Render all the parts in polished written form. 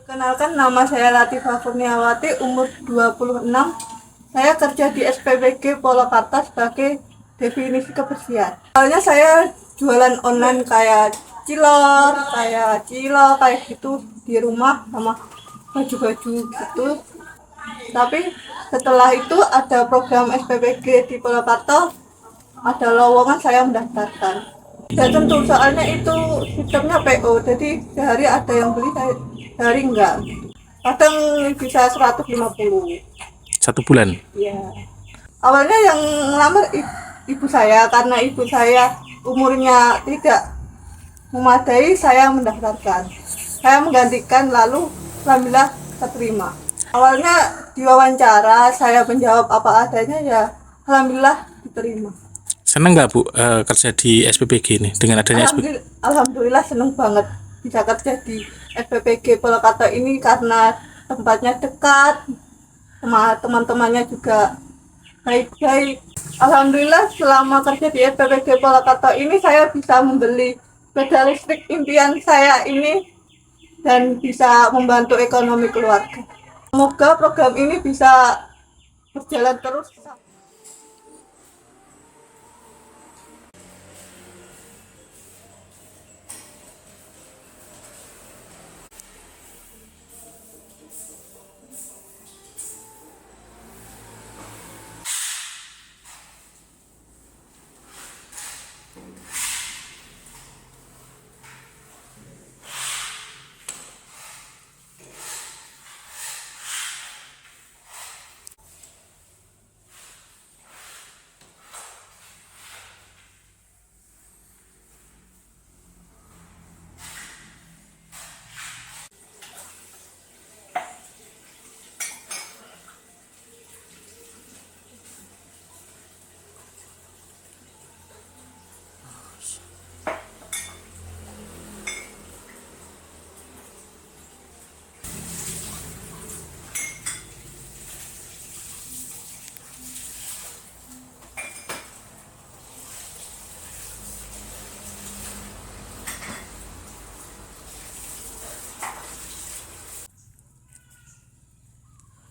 Kenalkan, nama saya Latifah Kurniawati, umur 26. Saya kerja di SPBG Polokarta sebagai definisi kebersihan. Awalnya saya jualan online kayak cilok kayak gitu di rumah sama baju-baju gitu. Tapi setelah itu ada program SPBG di Polokarta, ada lowongan, saya mendaftarkan. Ya tentu, soalnya itu sistemnya PO, jadi sehari ada yang beli, sehari enggak. Kadang bisa 150. 1 bulan. Ya. Awalnya yang ngelamar ibu saya, karena ibu saya umurnya tidak memadai, saya mendaftarkan. Saya menggantikan, lalu alhamdulillah keterima. Awalnya diwawancara, saya menjawab apa adanya, ya alhamdulillah diterima. Seneng nggak Bu kerja di SPPG ini dengan adanya SPPG? Alhamdulillah seneng banget bisa kerja di FPPG Polokarta ini karena tempatnya dekat, sama teman-temannya juga baik-baik. Alhamdulillah selama kerja di FPPG Polokarta ini saya bisa membeli sepeda listrik impian saya ini dan bisa membantu ekonomi keluarga. Semoga program ini bisa berjalan terus.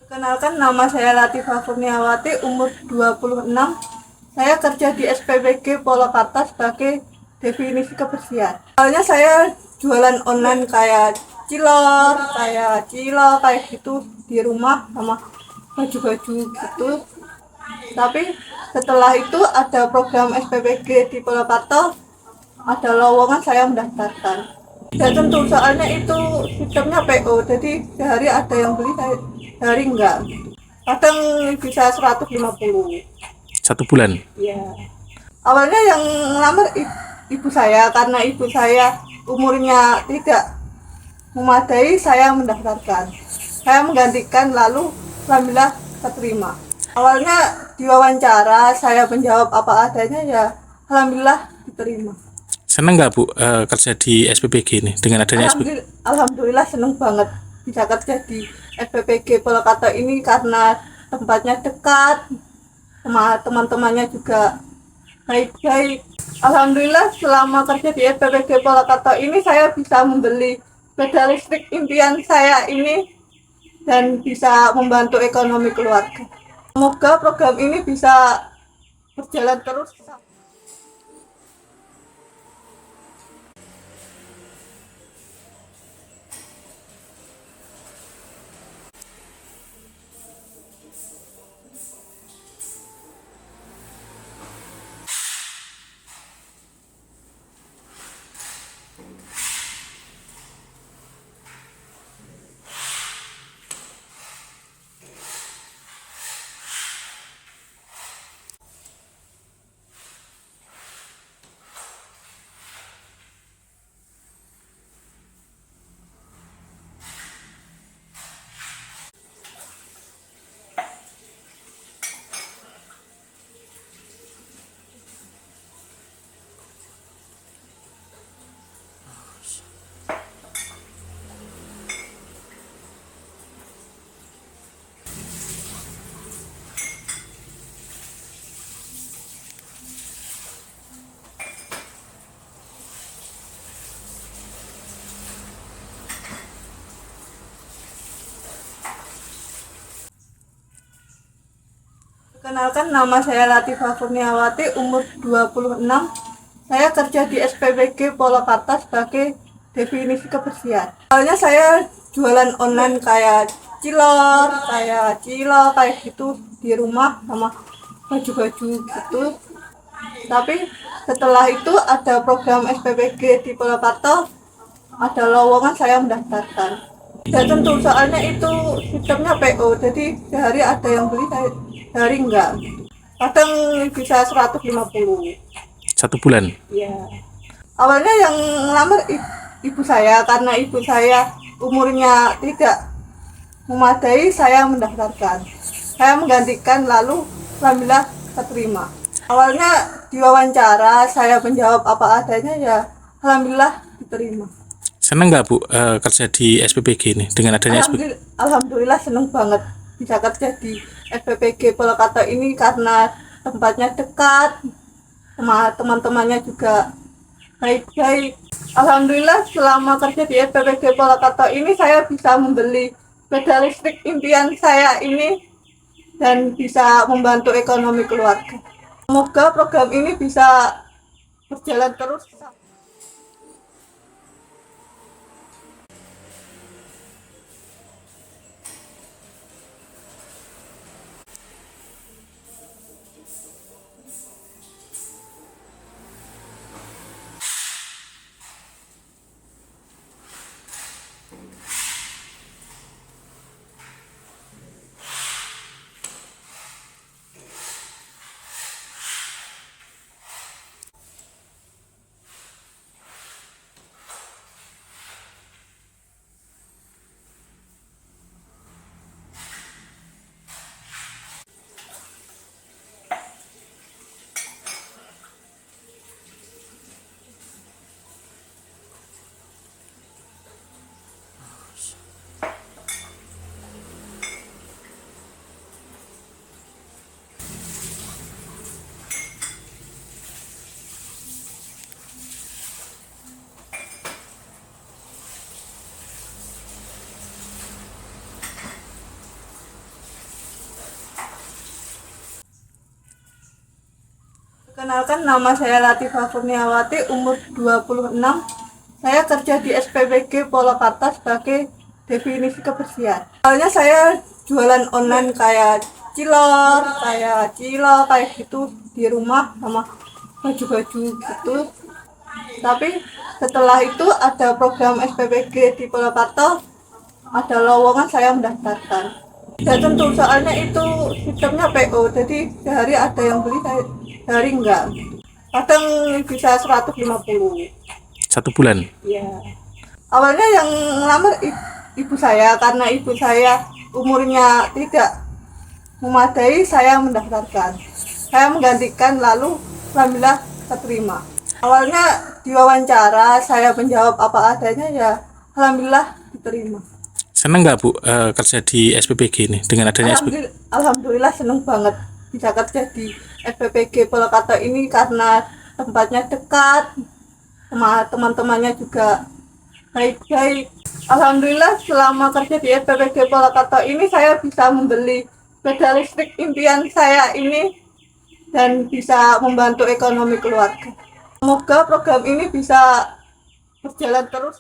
Kenalkan, nama saya Latifah Kurniawati, umur 26. Saya kerja di SPBG Polokarta sebagai definisi kebersihan. Awalnya saya jualan online kayak cilok kayak gitu di rumah sama baju-baju gitu. Tapi setelah itu ada program SPBG di Polokarta, ada lowongan, saya mendaftarkan. Ya tentu, soalnya itu sistemnya PO, jadi sehari ada yang beli, sehari enggak. Kadang bisa 150. 1 bulan. Ya. Awalnya yang ngelamar ibu saya, karena ibu saya umurnya tidak memadai, saya mendaftarkan. Saya menggantikan, lalu alhamdulillah keterima. Awalnya diwawancara, saya menjawab apa adanya, ya alhamdulillah diterima. Seneng nggak Bu kerja di SPPG ini dengan adanya SPPG? Alhamdulillah seneng banget bisa kerja di FPPG Polokarta ini karena tempatnya dekat, sama teman-temannya juga baik-baik. Alhamdulillah selama kerja di FPPG Polokarta ini saya bisa membeli sepeda listrik impian saya ini dan bisa membantu ekonomi keluarga. Semoga program ini bisa berjalan terus. Kenalkan, nama saya Latifah Kurniawati, umur 26. Saya kerja di SPBG Polokarta sebagai definisi kebersihan. Awalnya saya jualan online kayak cilok kayak gitu di rumah sama baju-baju gitu. Tapi setelah itu ada program SPBG di Polokarta, ada lowongan, saya mendaftarkan. Ya tentu, soalnya itu sistemnya PO, jadi sehari ada yang beli, sehari enggak. Kadang bisa 150. 1 bulan. Ya. Awalnya yang ngelamar ibu saya, karena ibu saya umurnya tidak memadai, saya mendaftarkan. Saya menggantikan, lalu alhamdulillah keterima. Awalnya diwawancara, saya menjawab apa adanya, ya alhamdulillah diterima. Senang nggak Bu kerja di SPPG ini dengan adanya SPPG? Alhamdulillah seneng banget bisa kerja di SPPG Polokarta ini karena tempatnya dekat, sama teman-temannya juga baik-baik. Alhamdulillah selama kerja di SPPG Polokarta ini saya bisa membeli sepeda listrik impian saya ini dan bisa membantu ekonomi keluarga. Semoga program ini bisa berjalan terus. Kenalkan, nama saya Latifah Kurniawati, umur 26. Saya kerja di SPBG Polokarta sebagai definisi kebersihan. Awalnya saya jualan online kayak cilok kayak gitu di rumah sama baju-baju gitu. Tapi setelah itu ada program SPBG di Polokarta, ada lowongan, saya mendaftarkan. Ya tentu, soalnya itu sistemnya PO, jadi sehari ada yang beli, sehari enggak. Kadang bisa 150. 1 bulan. Ya. Awalnya yang ngelamar ibu saya, karena ibu saya umurnya tidak memadai, saya mendaftarkan. Saya menggantikan, lalu alhamdulillah keterima. Awalnya diwawancara, saya menjawab apa adanya, ya alhamdulillah diterima. Senang nggak Bu kerja di SPPG ini dengan adanya SPPG? Alhamdulillah seneng banget bisa kerja di SPPG Polokarta ini karena tempatnya dekat, sama teman-temannya juga baik-baik. Alhamdulillah selama kerja di SPPG Polokarta ini saya bisa membeli sepeda listrik impian saya ini dan bisa membantu ekonomi keluarga. Semoga program ini bisa berjalan terus.